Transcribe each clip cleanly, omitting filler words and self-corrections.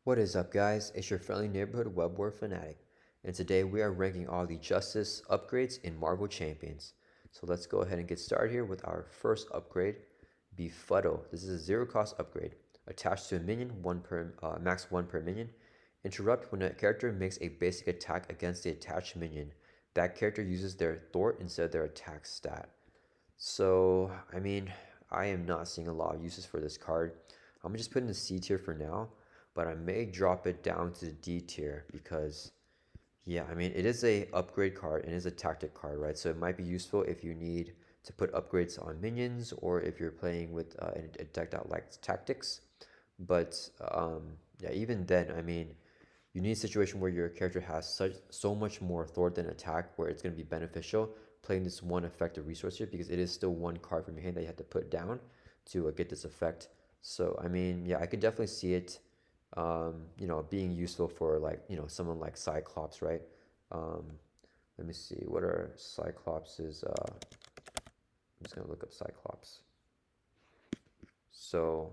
What is up, guys? It's your friendly neighborhood web war fanatic, and today we are ranking all the Justice upgrades in Marvel Champions. So let's go ahead and get started here with our first upgrade, Befuddle. This is a zero-cost upgrade. Attached to a minion, max one per minion. Interrupt when a character makes a basic attack against the attached minion. That character uses their thwart instead of their attack stat. So, I am not seeing a lot of uses for this card. I'm gonna just put it in the C tier for now, but I may drop it down to the D tier because, yeah, it is a upgrade card and it is a tactic card, right? So it might be useful if you need to put upgrades on minions or if you're playing with a deck that likes tactics. But yeah, even then, you need a situation where your character has so much more thwart than attack where it's going to be beneficial playing this one effective resource here because it is still one card from your hand that you have to put down to get this effect. So yeah, I could definitely see it being useful for someone like Cyclops, right? um, Let me see, what are Cyclops's I'm just gonna look up Cyclops. So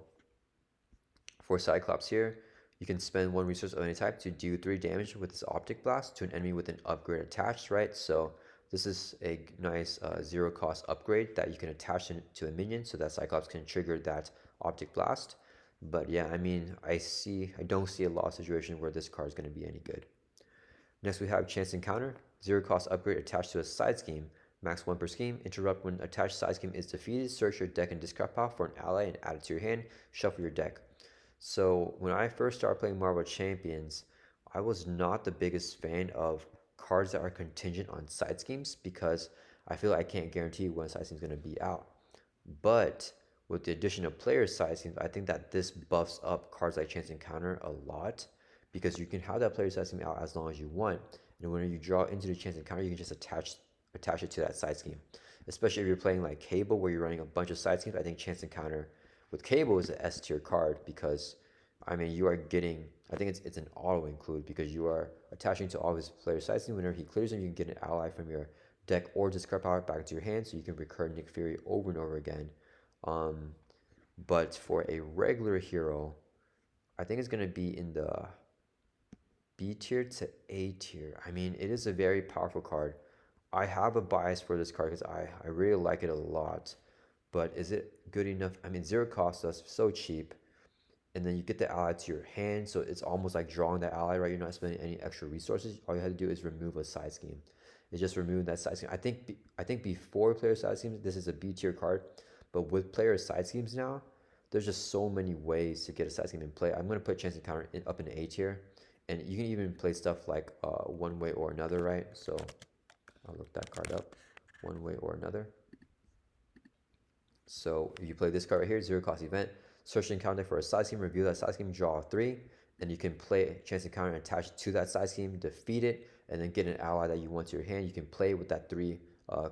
for Cyclops here, you can spend one resource of any type to do 3 damage with this Optic Blast to an enemy with an upgrade attached, right? So this is a nice zero cost upgrade that you can attach to a minion so that Cyclops can trigger that Optic Blast. But yeah, I don't see a lot of situations where this card is going to be any good. Next we have Chance Encounter, zero cost upgrade attached to a side scheme, max 1 per scheme. Interrupt when attached side scheme is defeated, search your deck and discard pile for an ally and add it to your hand, shuffle your deck. So when I first started playing Marvel Champions, I was not the biggest fan of cards that are contingent on side schemes because I feel like I can't guarantee when a side scheme is going to be out. But with the addition of player side schemes, I think that this buffs up cards like Chance Encounter a lot because you can have that player side scheme out as long as you want. And when you draw into the Chance Encounter, you can just attach it to that side scheme. Especially if you're playing like Cable where you're running a bunch of side schemes, I think Chance Encounter with Cable is an S tier card because you are getting, I think it's an auto include because you are attaching to all his player side schemes. Whenever he clears them, you can get an ally from your deck or discard power back to your hand so you can recur Nick Fury over and over again. But for a regular hero, I think it's going to be in the B tier to A tier. It is a very powerful card. I have a bias for this card because I really like it a lot. But is it good enough? Zero cost us, so cheap. And then you get the ally to your hand, so it's almost like drawing that ally, right? You're not spending any extra resources. All you have to do is remove a side scheme. It's just removing that side scheme. I think before player side schemes, this is a B tier card. But with player side schemes now, there's just so many ways to get a side scheme in play. I'm going to put Chance Encounter up in A tier. And you can even play stuff like one way or another, right? So I'll look that card up, one way or another. So if you play this card right here, zero cost event, search the encounter for a side scheme, review that side scheme, draw 3, and you can play Chance Encounter and attach it to that side scheme, defeat it, and then get an ally that you want to your hand. You can play with that 3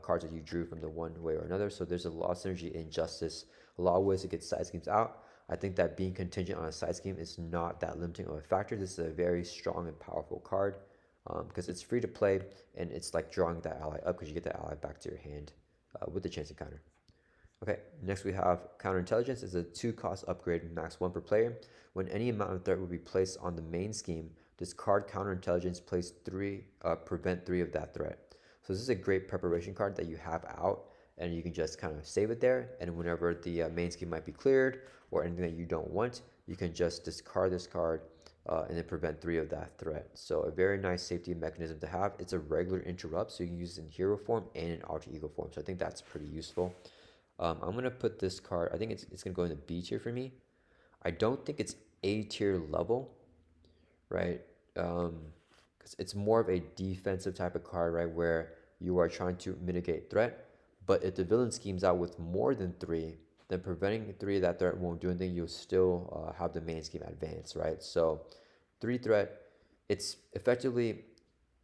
cards that you drew from the one way or another. So there's a lot of synergy in Justice, a lot of ways to get side schemes out. I think that being contingent on a side scheme is not that limiting of a factor. This is a very strong and powerful card because it's free to play and it's like drawing that ally up because you get the ally back to your hand with the Chance Encounter. Okay, next we have Counterintelligence. It's a 2 cost upgrade, max 1 per player. When any amount of threat will be placed on the main scheme, discard Counterintelligence, prevent 3 of that threat. So this is a great preparation card that you have out and you can just kind of save it there. And whenever the main scheme might be cleared or anything that you don't want, you can just discard this card and then prevent 3 of that threat. So a very nice safety mechanism to have. It's a regular interrupt, so you can use it in hero form and in alter ego form. So I think that's pretty useful. I'm going to put this card, I think it's going to go in the B tier for me. I don't think it's A tier level, right? Because it's more of a defensive type of card, right? Where you are trying to mitigate threat. But if the villain schemes out with more than 3, then preventing 3 of that threat won't do anything. You'll still have the main scheme advance, right? So 3 threat, it's effectively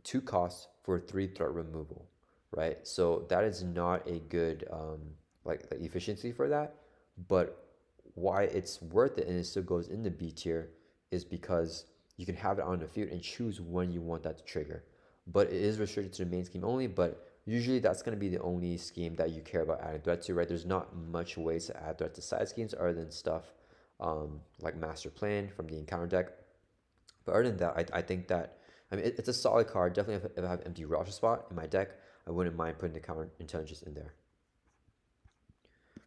2 costs for 3 threat removal, right? So that is not a good like the efficiency for that. But why it's worth it and it still goes in the B tier is because you can have it on the field and choose when you want that to trigger. But it is restricted to the main scheme only, but usually that's going to be the only scheme that you care about adding threat to, right? There's not much ways to add threat to side schemes other than stuff like Master Plan from the encounter deck. But other than that, I think that, I mean, it's a solid card. Definitely, if I have empty roster spot in my deck, I wouldn't mind putting the counter intelligence in there.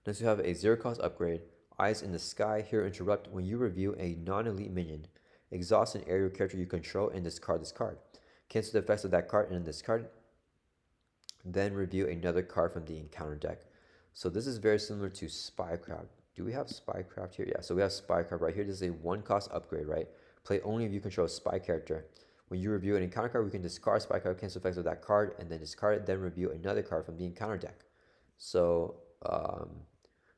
Next, we have a zero cost upgrade. Eyes in the Sky. Here, interrupt. When you review a non-elite minion, exhaust an aerial character you control and discard this card. Cancel the effects of that card and then discard it. Then review another card from the encounter deck. So this is very similar to Spycraft. Do we have Spycraft here? Yeah, so we have Spycraft right here. This is a one cost upgrade, right? Play only if you control a spy character. When you review an encounter card, we can discard Spycraft, cancel effects of that card, and then discard it, then review another card from the encounter deck. So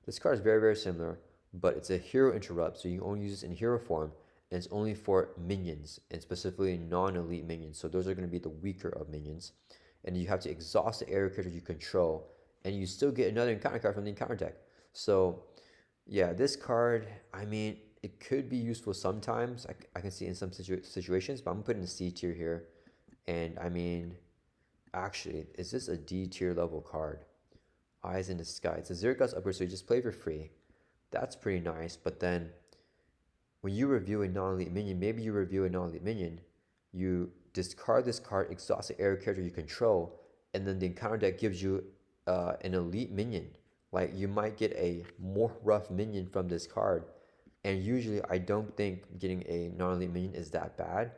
this card is very, very similar, but it's a hero interrupt, so you can only use this in hero form, and it's only for minions, and specifically non-elite minions. So those are going to be the weaker of minions. And you have to exhaust the area character you control, and you still get another encounter card from the encounter deck. So yeah, this card, I mean, it could be useful sometimes. I can see in some situations, but I'm gonna put in a C tier here. And I mean, actually, is this a D tier level card? Eyes in the Sky. It's a zero cost upgrade, so you just play for free. That's pretty nice. But then when you review a non-elite minion, maybe you review a non-elite minion, you discard this card, exhaust the area character you control, and then the encounter deck gives you an elite minion. Like you might get a more rough minion from this card, and usually I don't think getting a non-elite minion is that bad.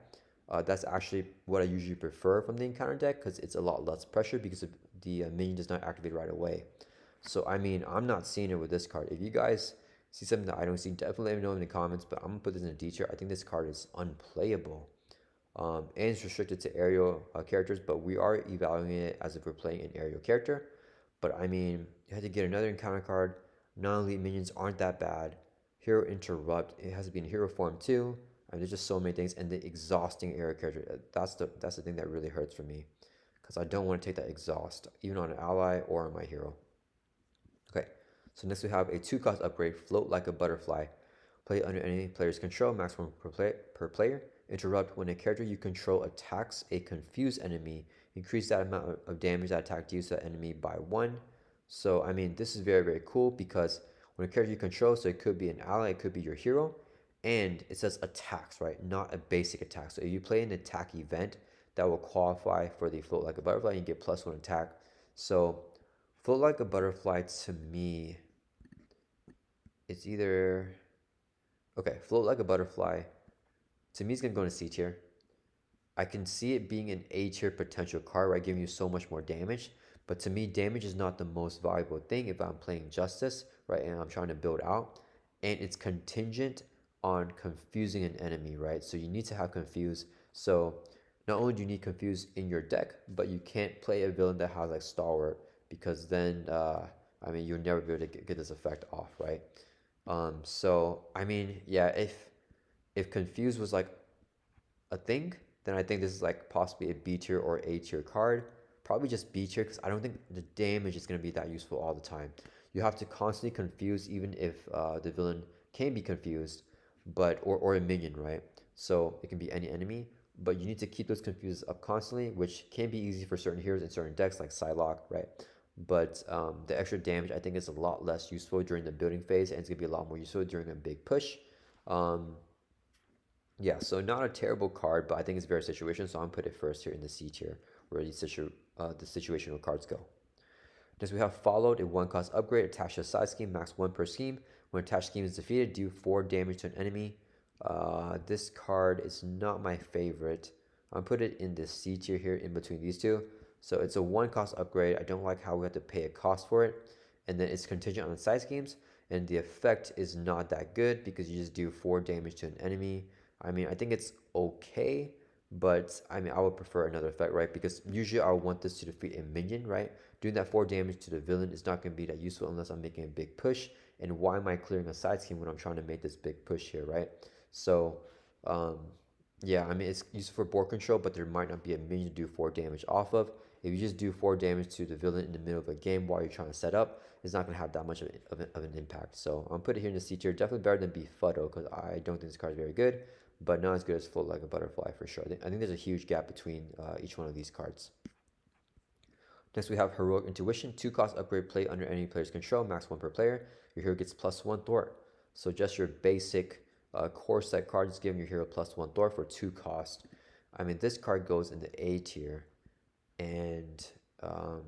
That's actually what I usually prefer from the encounter deck because it's a lot less pressure because the minion does not activate right away. So I mean, I'm not seeing it with this card. If you guys see something that I don't see, definitely let me know in the comments. But I'm gonna put this in a D tier. I think this card is unplayable. And it's restricted to aerial characters, but we are evaluating it as if we're playing an aerial character. But I mean, you had to get another encounter card. Non-elite minions aren't that bad. Hero interrupt, it has to be in hero form too. I mean, there's just so many things, and the exhausting aerial character. That's the thing that really hurts for me, because I don't want to take that exhaust even on an ally or on my hero. Okay, so next we have a 2-cost upgrade. Float like a butterfly. Play under any player's control, maximum per player. Interrupt when a character you control attacks a confused enemy. Increase that amount of damage that attack deals to that enemy by 1. So, I mean, this is very, very cool because when a character you control, so it could be an ally, it could be your hero, and it says attacks, right? Not a basic attack. So if you play an attack event, that will qualify for the float like a butterfly, you get +1 attack. So, float like a butterfly to me, it's either, okay, float like a butterfly to me, it's gonna go in a C tier. I can see it being an A tier potential card, right? Giving you so much more damage. But to me, damage is not the most valuable thing if I'm playing Justice, right? And I'm trying to build out. And it's contingent on confusing an enemy, right? So you need to have Confuse. So not only do you need Confuse in your deck, but you can't play a villain that has like Stalwart because then, I mean, you'll never be able to get this effect off, right? So, I mean, yeah, if Confuse was like a thing, then I think this is like possibly a B tier or A tier card. Probably just B tier because I don't think the damage is going to be that useful all the time. You have to constantly confuse even if the villain can be confused, but or a minion, right? So it can be any enemy, but you need to keep those confuses up constantly, which can be easy for certain heroes in certain decks like Psylocke, right? But the extra damage I think is a lot less useful during the building phase, and it's gonna be a lot more useful during a big push. Um, yeah, so not a terrible card, but I think it's very situational, so I'm gonna put it first here in the C tier, where the situational cards go. Next, we have Followed, a 1-cost upgrade attached to a side scheme, max 1 per scheme. When attached scheme is defeated, do 4 damage to an enemy. This card is not my favorite. I'm gonna put it in the C tier here in between these two. So it's a 1-cost upgrade. I don't like how we have to pay a cost for it. And then it's contingent on the side schemes, and the effect is not that good because you just do 4 damage to an enemy. I mean, I think it's okay, but I mean, I would prefer another effect, right? Because usually I would want this to defeat a minion, right? Doing that 4 damage to the villain is not going to be that useful unless I'm making a big push. And why am I clearing a side scheme when I'm trying to make this big push here, right? So, yeah, I mean, it's useful for board control, but there might not be a minion to do 4 damage off of. If you just do 4 damage to the villain in the middle of a game while you're trying to set up, it's not going to have that much of an impact. So I'm going to put it here in the C tier. Definitely better than Befuddle because I don't think this card is very good, but not as good as Float Like a Butterfly for sure. I think there's a huge gap between each one of these cards. Next, we have Heroic Intuition, 2-cost upgrade, play under any player's control, max 1 per player. Your hero gets +1 thwart. So just your basic core set card, just giving your hero +1 Thor for 2 cost. I mean, this card goes in the A tier, and um,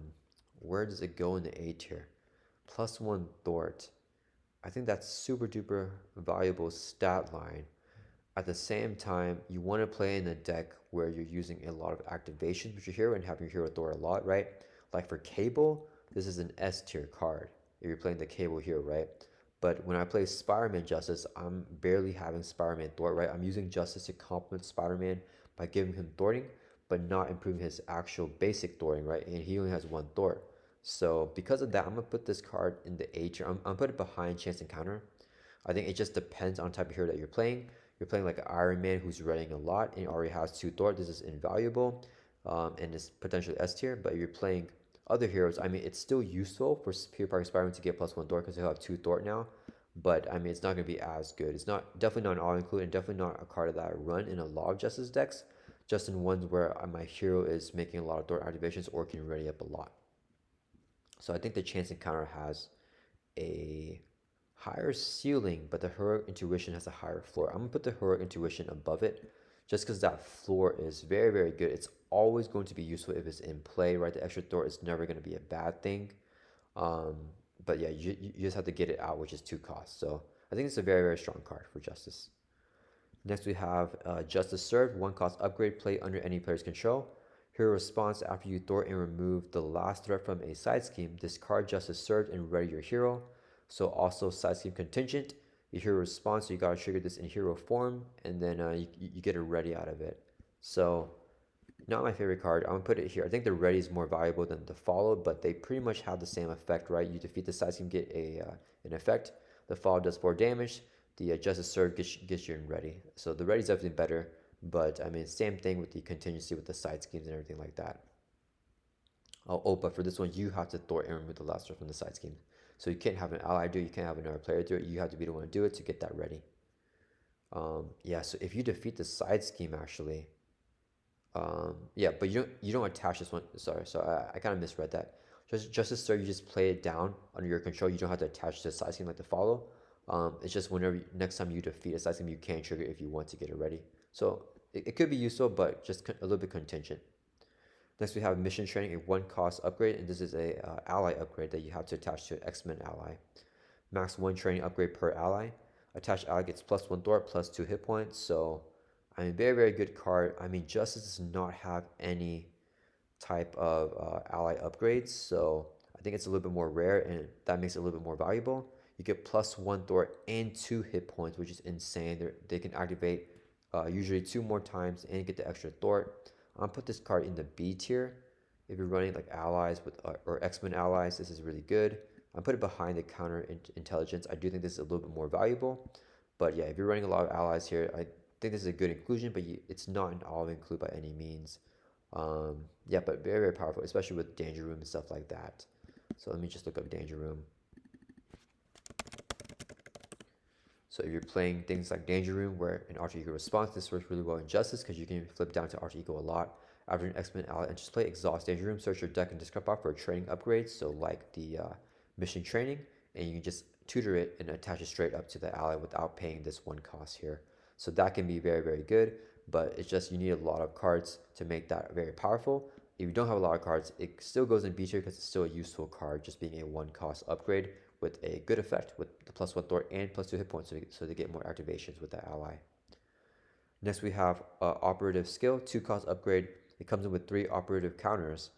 where does it go in the A tier? +1 Thort. I think that's super duper valuable stat line. At the same time, you want to play in a deck where you're using a lot of activations with your hero and having your hero Thor a lot, right? Like for Cable, this is an S tier card if you're playing the Cable hero, right? But when I play Spider-Man Justice, I'm barely having Spider-Man Thor, right? I'm using Justice to complement Spider-Man by giving him thwarting, but not improving his actual basic thwarting, right? And he only has 1 thwart. So because of that, I'm gonna put this card in the A tier. I'm gonna put it behind Chance Encounter. I think it just depends on the type of hero that you're playing. You're playing like an Iron Man who's running a lot and already has 2 thwart. This is invaluable, and it's potentially S tier. But if you're playing other heroes, I mean, it's still useful for Peter Parker Spider-Man to get +1 thwart because he'll have 2 thwart now. But I mean, it's not going to be as good. It's not definitely not an all-include, and definitely not a card that I run in a lot of Justice decks. Just in ones where my hero is making a lot of thwart activations or can ready up a lot. So I think the Chance Encounter has a higher ceiling, but the Heroic Intuition has a higher floor. I'm gonna put the Heroic Intuition above it just because that floor is very, very good. It's always going to be useful if it's in play, right? The extra thwart is never going to be a bad thing. Um, but yeah, you just have to get it out, which is 2 costs. So I think it's a very, very strong card for Justice. Next, we have Justice Served, 1 cost upgrade, play under any player's control. Hero response after you thwart and remove the last threat from a side scheme. Discard Justice Served and ready your hero. So also side scheme contingent. Your hero response, so you gotta trigger this in hero form, and then you get a ready out of it. So not my favorite card. I'm gonna put it here. I think the ready is more valuable than the follow, but they pretty much have the same effect, right? You defeat the side scheme, get an effect. The follow does 4 damage. The Justice Serve gets you in ready. So the ready is definitely better, but I mean, same thing with the contingency with the side schemes and everything like that. Oh, but for this one, you have to thwart and remove the last threat from the side scheme. So you can't have an ally do it, you can't have another player do it. You have to be the one to do it to get that ready. Yeah, so if you defeat the side scheme, actually, yeah, but you don't attach this one. Sorry, so I kind of misread that. Justice Serve, you just play it down under your control. You don't have to attach the side scheme like the follow. It's just whenever next time you defeat a side scheme, you can trigger if you want to get it ready. So it could be useful, but just a little bit contingent. Next, we have Mission Training, a 1 cost upgrade, and this is a ally upgrade that you have to attach to an X-Men ally. Max 1 training upgrade per ally. Attached ally gets +1 thwart, +2 hit points. So, I mean, very, very good card. I mean, Justice does not have any type of ally upgrades, so I think it's a little bit more rare, and that makes it a little bit more valuable. You get +1 thwart and 2 hit points, which is insane. They can activate usually 2 more times and get the extra thwart. I'll put this card in the B tier. If you're running like allies with or X-Men allies, this is really good. I put it behind the counter intelligence. I do think this is a little bit more valuable. But yeah, if you're running a lot of allies here, I think this is a good inclusion, but it's not an all include by any means. Yeah, but very, very powerful, especially with Danger Room and stuff like that. So let me just look up Danger Room. So if you're playing things like Danger Room, where an alter ego response, this works really well in Justice because you can flip down to alter ego a lot. After an X-Men ally and just play Exhaust Danger Room, search your deck and discard pop for a training upgrade. So like the Mission Training, and you can just tutor it and attach it straight up to the ally without paying this 1 cost here. So that can be very, very good, but it's just you need a lot of cards to make that very powerful. If you don't have a lot of cards, it still goes in B tier because it's still a useful card, just being a 1 cost upgrade with a good effect with the +1 thwart and +2 hit points, so they get more activations with that ally. Next, we have Operative Skill, 2 cost upgrade. It comes in with 3 operative counters.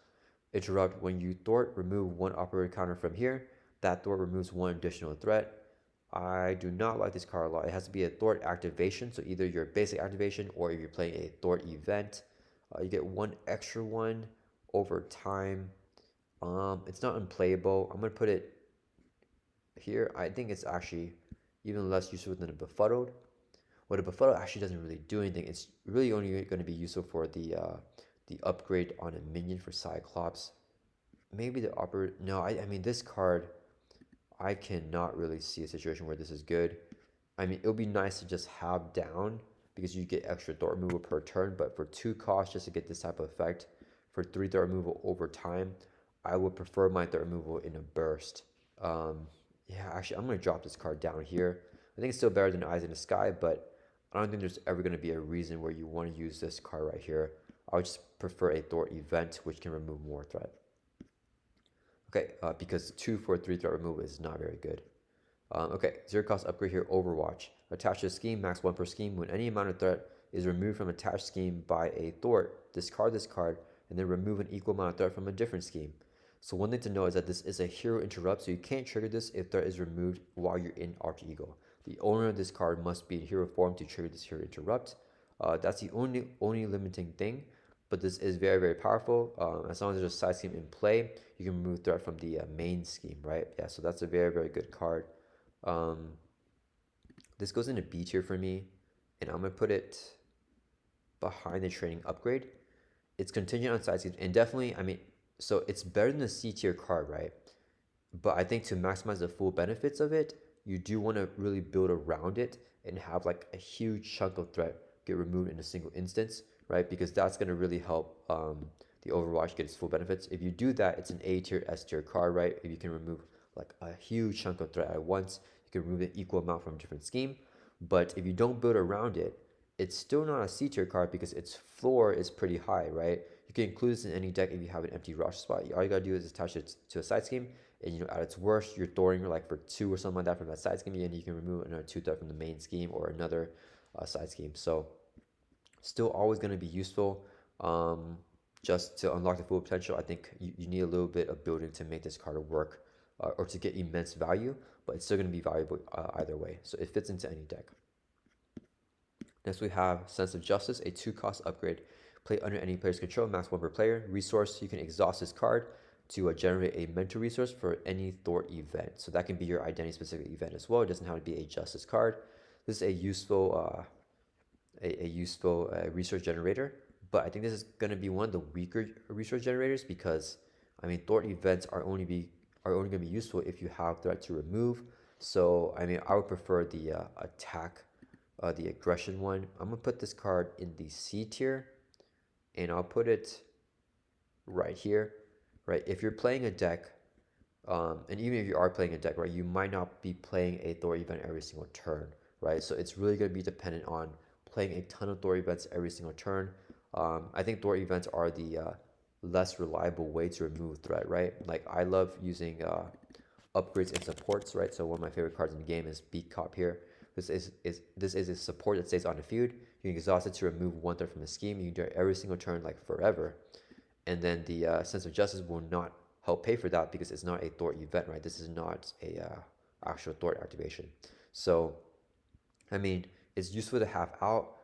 Interrupt, when you thwart, remove 1 operative counter from here. That thwart removes 1 additional threat. I do not like this card a lot. It has to be a thwart activation, so either your basic activation or if you're playing a thwart event, you get 1 extra one over time. It's not unplayable. I'm gonna put it here. I think it's actually even less useful than a Befuddled. Well, the Befuddled actually doesn't really do anything. It's really only going to be useful for the upgrade on a minion for Cyclops. Maybe the upper. No, I mean this card, I cannot really see a situation where this is good. I mean, it would be nice to just have down because you get extra thwart removal per turn, but for 2 costs just to get this type of effect, for 3 thwart removal over time, I would prefer my thwart removal in a burst. Yeah, actually, I'm going to drop this card down here. I think it's still better than Eyes in the Sky, but I don't think there's ever going to be a reason where you want to use this card right here. I would just prefer a Thor event, which can remove more threat. Okay, because 2 for 3 threat removal is not very good. Okay, zero cost upgrade here, Overwatch. Attach to a scheme, max 1 per scheme. When any amount of threat is removed from attached scheme by a Thor, discard this card, and then remove an equal amount of threat from a different scheme. So one thing to know is that this is a hero interrupt, so you can't trigger this if threat is removed while you're in Alter Ego. The owner of this card must be in hero form to trigger this hero interrupt. That's the only limiting thing, but this is very, very powerful. As long as there's a side scheme in play, you can remove threat from the main scheme, right? Yeah, so that's a very, very good card. This goes into B tier for me, and I'm gonna put it behind the training upgrade. It's contingent on side schemes, and definitely, I mean, so it's better than the C tier card, right? But I think to maximize the full benefits of it, you do want to really build around it and have like a huge chunk of threat get removed in a single instance, right? Because that's going to really help the Overwatch get its full benefits. If you do that, it's an A tier, S tier card, right? If you can remove like a huge chunk of threat at once, you can remove an equal amount from a different scheme. But if you don't build around it, it's still not a C tier card because its floor is pretty high, right? You can include this in any deck if you have an empty rush spot. All you gotta do is attach it to a side scheme, and at its worst, you're throwing like for 2 or something like that from that side scheme, and you can remove another 2 threat from the main scheme or another side scheme. So still always gonna be useful. Just to unlock the full potential, I think you need a little bit of building to make this card work or to get immense value, but it's still gonna be valuable either way. So it fits into any deck. Next we have Sense of Justice, a 2-cost upgrade. Play under any player's control, max 1 per player. Resource, you can exhaust this card to generate a mental resource for any Thor event. So that can be your identity specific event as well. It doesn't have to be a Justice card. This is a useful resource generator, but I think this is going to be one of the weaker resource generators because I mean Thor events are only going to be useful if you have threat to remove. So I mean I would prefer the attack, the aggression one. I'm gonna put this card in the C tier, and I'll put it right here, right? If you're playing a deck, and even if you are playing a deck, right, you might not be playing a Thor event every single turn, right? So it's really going to be dependent on playing a ton of Thor events every single turn. I think Thor events are the less reliable way to remove threat, right? Like I love using upgrades and supports, right? So one of my favorite cards in the game is Beat Cop here. This is a support that stays on the field. You can exhaust it to remove 1 threat from the scheme. You can do it every single turn, like forever. And then the Sense of Justice will not help pay for that because it's not a Thor event, right? This is not a actual Thor activation. So, I mean, it's useful to have out.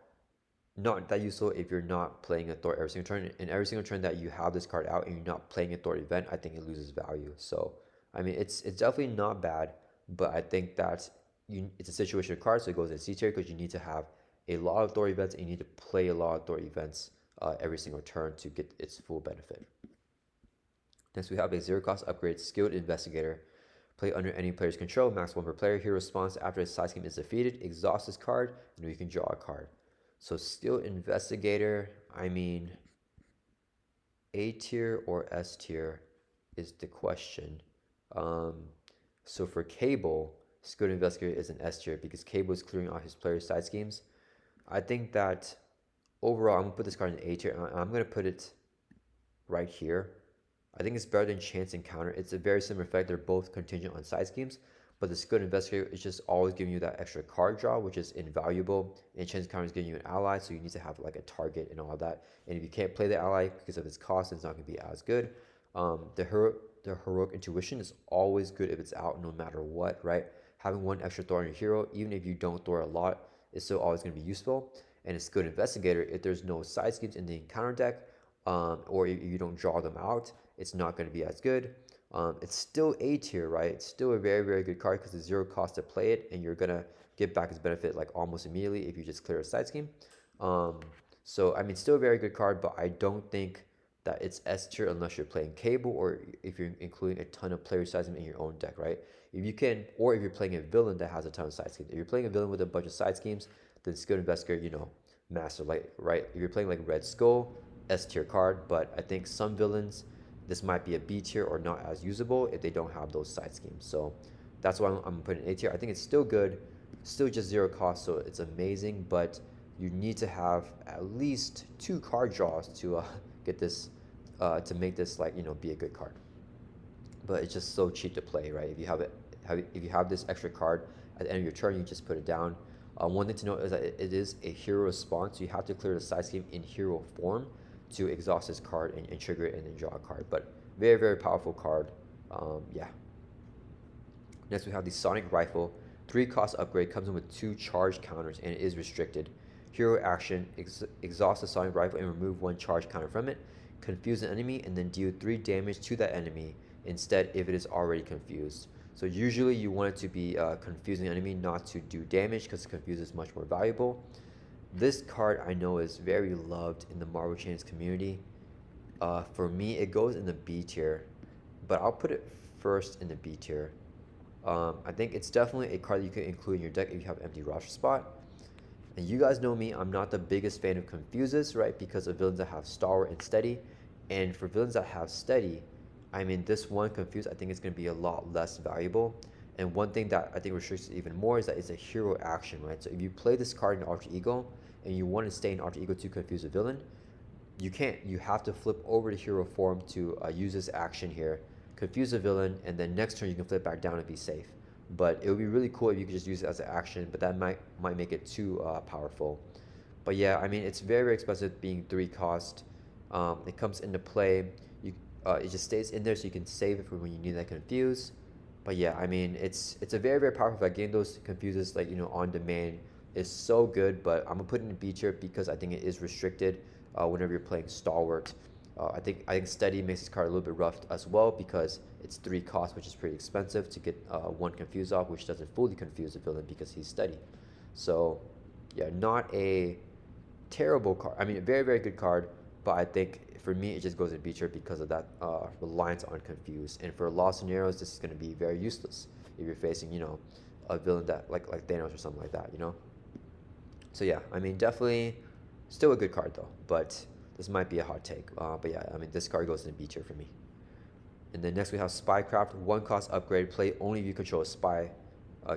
Not that useful if you're not playing a Thor every single turn. And every single turn that you have this card out and you're not playing a Thor event, I think it loses value. So, I mean, it's definitely not bad, but I think that it's a situation card, so it goes in C tier because you need to have a lot of Thor events and you need to play a lot of Thor events every single turn to get its full benefit. Next, we have a 0-cost upgrade, Skilled Investigator. Play under any player's control, max 1 per player. Hero responds after his side scheme is defeated. Exhaust this card, and you can draw a card. So Skilled Investigator, I mean, A tier or S tier is the question. So for Cable, Skilled Investigator is an S tier because Cable is clearing out his player's side schemes. I think that overall, I'm going to put this card in A tier. I'm going to put it right here. I think it's better than Chance Encounter. It's a very similar effect. They're both contingent on side schemes, but the Skilled Investigator is just always giving you that extra card draw, which is invaluable. And Chance Encounter is giving you an ally, so you need to have like a target and all that. And if you can't play the ally because of its cost, it's not going to be as good. The Heroic Intuition is always good if it's out no matter what, right? Having 1 extra Thor on your hero, even if you don't Thor a lot, is still always going to be useful. And a Skilled Investigator, if there's no side schemes in the encounter deck, or if you don't draw them out, it's not going to be as good. It's still A tier, right? It's still a very, very good card because it's 0 cost to play it, and you're going to get back its benefit like almost immediately if you just clear a side scheme. So, I mean, still a very good card, but I don't think that it's S tier unless you're playing Cable or if you're including a ton of player side schemes in your own deck, right? If you can, or if you're playing a villain that has a ton of side schemes. If you're playing a villain with a bunch of side schemes, then Skilled Investigator, master, like, right? If you're playing like Red Skull, S tier card, but I think some villains, this might be a B tier or not as usable if they don't have those side schemes. So that's why I'm putting A tier. I think it's still good, Still just 0 cost, so it's amazing, but you need to have at least 2 card draws to get this, to make this, like, be a good card. But it's just so cheap to play, right? If you have if you have this extra card at the end of your turn, you just put it down. One thing to note is that it is a hero response, so you have to clear the side scheme in hero form to exhaust this card and trigger it and then draw a card. But very, very powerful card. Yeah. Next we have the Sonic Rifle. 3 cost upgrade, comes in with 2 charge counters and it is restricted. Hero action, exhaust the Sonic Rifle and remove 1 charge counter from it. Confuse an enemy and then deal 3 damage to that enemy instead if it is already confused. So usually you want it to be confusing the enemy, not to do damage, because confuse is much more valuable. This card I know is very loved in the Marvel Champions community. For me, it goes in the B tier, but I'll put it first in the B tier. I think it's definitely a card that you can include in your deck if you have empty roster spot. And you guys know me, I'm not the biggest fan of confuses, right? Because of villains that have stalwart and steady. And for villains that have steady, I mean, this one confuse, I think it's going to be a lot less valuable. And one thing that I think restricts it even more is that it's a hero action, right? So if you play this card in Alter Ego and you want to stay in Alter Ego to confuse a villain, you can't. You have to flip over to hero form to use this action here, confuse a villain, and then next turn you can flip back down and be safe. But it would be really cool if you could just use it as an action, but that might make it too powerful. But yeah, I mean, it's very, very expensive, being 3 cost. It comes into play. It just stays in there so you can save it for when you need that confuse. But yeah, I mean, it's a very, very powerful effect. Getting those confuses, like, on demand is so good, but I'm gonna put it in B tier because I think it is restricted whenever you're playing stalwart. I think steady makes this card a little bit rough as well because it's 3 costs, which is pretty expensive to get 1 confuse off, which doesn't fully confuse the villain because he's steady. So yeah, not a terrible card. I mean, a very, very good card, but I think for me it just goes in B tier because of that reliance on confuse. And for a lot of scenarios, this is going to be very useless if you're facing, a villain that like Thanos or something like that, So yeah, I mean, definitely still a good card though, but this might be a hot take. But yeah, I mean, this card goes in B tier for me. And then next we have Spycraft. 1 cost upgrade, play only if you control a spy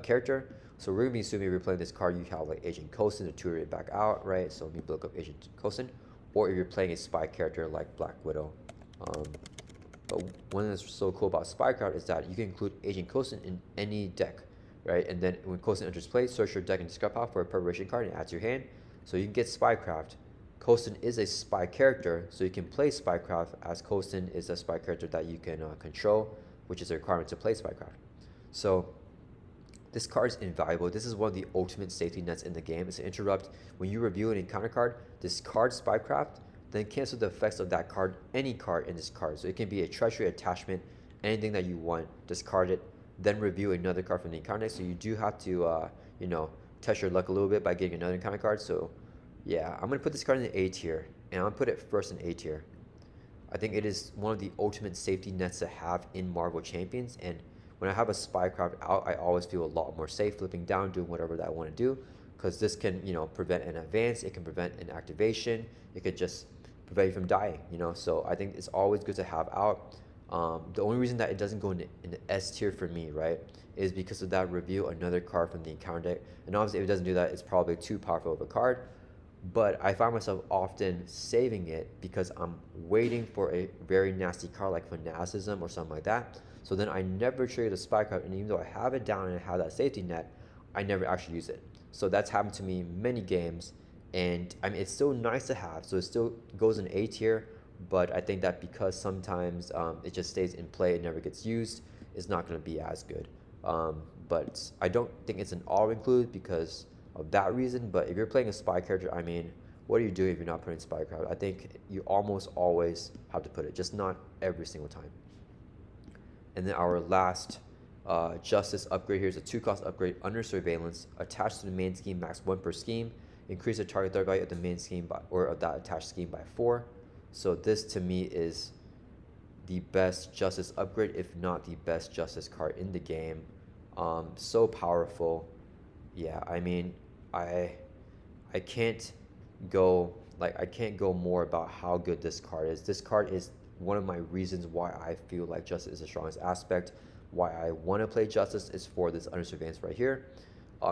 character. So we're going to be assuming if you're playing this card, you have like Agent Coulson to tutor it back out, right? So let me look up Agent Coulson. Or if you're playing a spy character like Black Widow. But one thing that's so cool about Spycraft is that you can include Agent Coulson in any deck, right? And then when Coulson enters play, search your deck and discard pile for a preparation card and add to your hand. So you can get Spycraft. Coulson is a spy character, so you can play Spycraft as Coulson is a spy character that you can control, which is a requirement to play Spycraft. So this card is invaluable. This is one of the ultimate safety nets in the game. It's an interrupt. When you review an encounter card, discard Spycraft, then cancel the effects of that card, any card in this card. So it can be a treasury, attachment, anything that you want, discard it, then review another card from the encounter. So you do have to, test your luck a little bit by getting another encounter card. So yeah, I'm going to put this card in the A tier, and I'm going to put it first in A tier. I think it is one of the ultimate safety nets to have in Marvel Champions, and when I have a Spycraft out, I always feel a lot more safe flipping down, doing whatever that I want to do, because this can, prevent an advance, it can prevent an activation, it could just prevent you from dying, so I think it's always good to have out. The only reason that it doesn't go in the S tier for me, right, is because of that review another card from the encounter deck, and obviously if it doesn't do that, it's probably too powerful of a card. But I find myself often saving it because I'm waiting for a very nasty card like Fanaticism or something like that. So then I never trigger the Spycraft, and even though I have it down and I have that safety net, I never actually use it. So that's happened to me many games, and I mean, it's still nice to have, so it still goes in A tier, but I think that because sometimes it just stays in play, it never gets used, it's not going to be as good. But I don't think it's an all include because of that reason. But if you're playing a spy character, I mean, what are you doing if you're not putting Spycraft? I think you almost always have to put it, just not every single time. And then our last Justice upgrade here is a 2-cost upgrade under surveillance, attached to the main scheme, max 1 per scheme, increase the target threat value of the main scheme or of that attached scheme by 4. So this to me is the best Justice upgrade, if not the best Justice card in the game. So powerful. Yeah, I mean, I can't go more about how good this card is. This card is one of my reasons why I feel like Justice is the strongest aspect. Why I want to play Justice is for this under surveillance right here.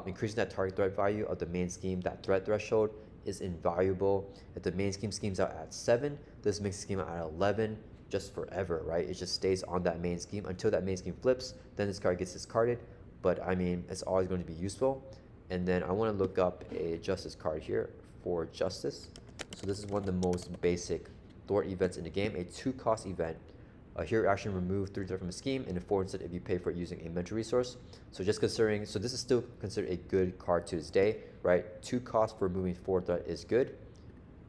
increasing that target threat value of the main scheme, that threat threshold, is invaluable. If the main scheme schemes out at 7, this makes the scheme out at 11 just forever, right? It just stays on that main scheme until that main scheme flips. Then this card gets discarded. But I mean, it's always going to be useful. And then I want to look up a justice card here for justice. So this is one of the most basic thwart events in the game, a 2-cost event. Here action remove 3 threat from a scheme, and a 4 instead if you pay for it using a mental resource. So just considering, so this is still considered a good card to this day, right? 2 costs for removing 4 threat is good.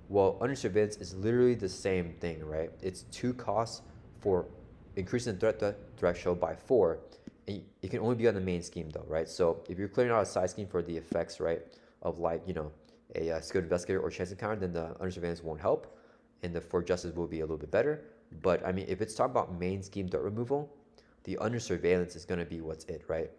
Well, under surveillance is literally the same thing, right? It's 2 costs for increasing the threat threshold by 4, and it can only be on the main scheme though, right? So if you're clearing out a side scheme for the effects, right, of like, you know, a skilled investigator or chance encounter, then the under surveillance won't help, and the for justice will be a little bit better. But I mean, if it's talking about main scheme threat removal, the under surveillance is going to be what's it, right?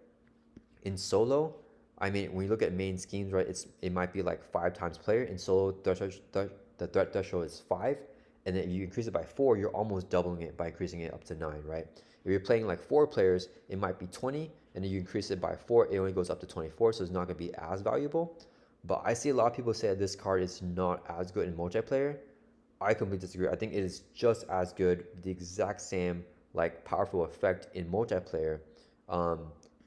In solo, I mean, when you look at main schemes, right, it might be like 5 times player. In solo, the threat threshold is 5, and then if you increase it by 4, you're almost doubling it by increasing it up to 9, right? If you're playing like 4 players, it might be 20, and then you increase it by 4, it only goes up to 24, so it's not going to be as valuable. But I see a lot of people say that this card is not as good in multiplayer. I completely disagree. I think it is just as good, the exact same like powerful effect in multiplayer.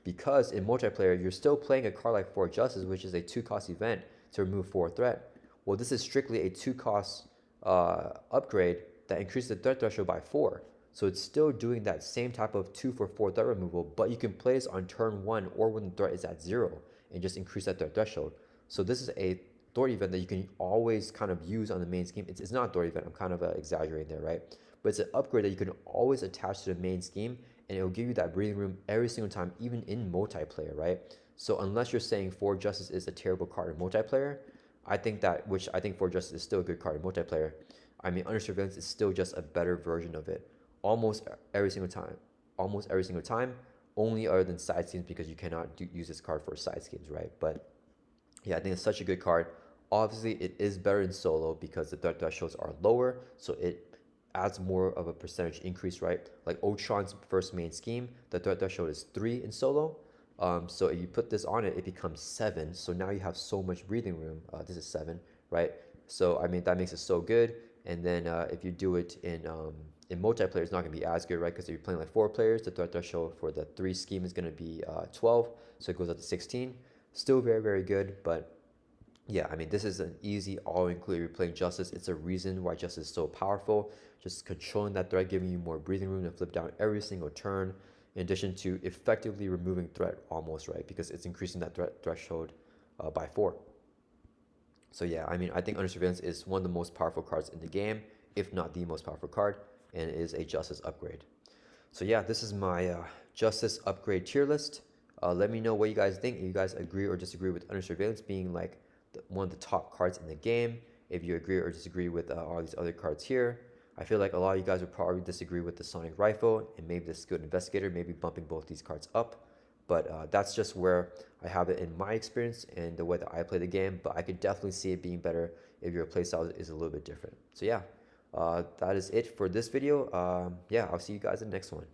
Because in multiplayer, you're still playing a card like For Justice, which is a 2-cost event to remove 4 threat. Well, this is strictly a 2-cost upgrade that increases the threat threshold by 4. So it's still doing that same type of 2 for 4 threat removal, but you can play this on turn 1 or when the threat is at 0 and just increase that threat threshold. So this is a thwart event that you can always kind of use on the main scheme. It's not a thwart event, I'm kind of exaggerating there, right? But it's an upgrade that you can always attach to the main scheme, and it will give you that breathing room every single time, even in multiplayer, right? So unless you're saying For Justice is a terrible card in multiplayer, I think For Justice is still a good card in multiplayer. I mean, Under Surveillance is still just a better version of it almost every single time, only other than side schemes, because you cannot use this card for side schemes, right? But yeah, I think it's such a good card. Obviously, it is better in solo because the threat thresholds are lower, so it adds more of a percentage increase, right? Like Ultron's first main scheme, the threat threshold is 3 in solo. So if you put this on it, it becomes 7. So now you have so much breathing room. This is 7, right? So I mean, that makes it so good. And then if you do it in multiplayer, it's not going to be as good, right? Because if you're playing like 4 players, the threat threshold for the 3 scheme is going to be 12, so it goes up to 16. Still very, very good, but yeah, I mean, this is an easy all-inclusive. You're playing Justice. It's a reason why Justice is so powerful. Just controlling that threat, giving you more breathing room to flip down every single turn, in addition to effectively removing threat almost, right? Because it's increasing that threat threshold by 4. So yeah, I mean, I think Under Surveillance is one of the most powerful cards in the game, if not the most powerful card, and it is a Justice upgrade. So yeah, this is my Justice upgrade tier list. Let me know what you guys think. If you guys agree or disagree with Under Surveillance being like one of the top cards in the game. If you agree or disagree with all these other cards here. I feel like a lot of you guys would probably disagree with the Sonic Rifle and maybe the Skilled Investigator, maybe bumping both these cards up. But that's just where I have it in my experience and the way that I play the game. But I could definitely see it being better if your playstyle is a little bit different. So yeah, that is it for this video. Yeah, I'll see you guys in the next one.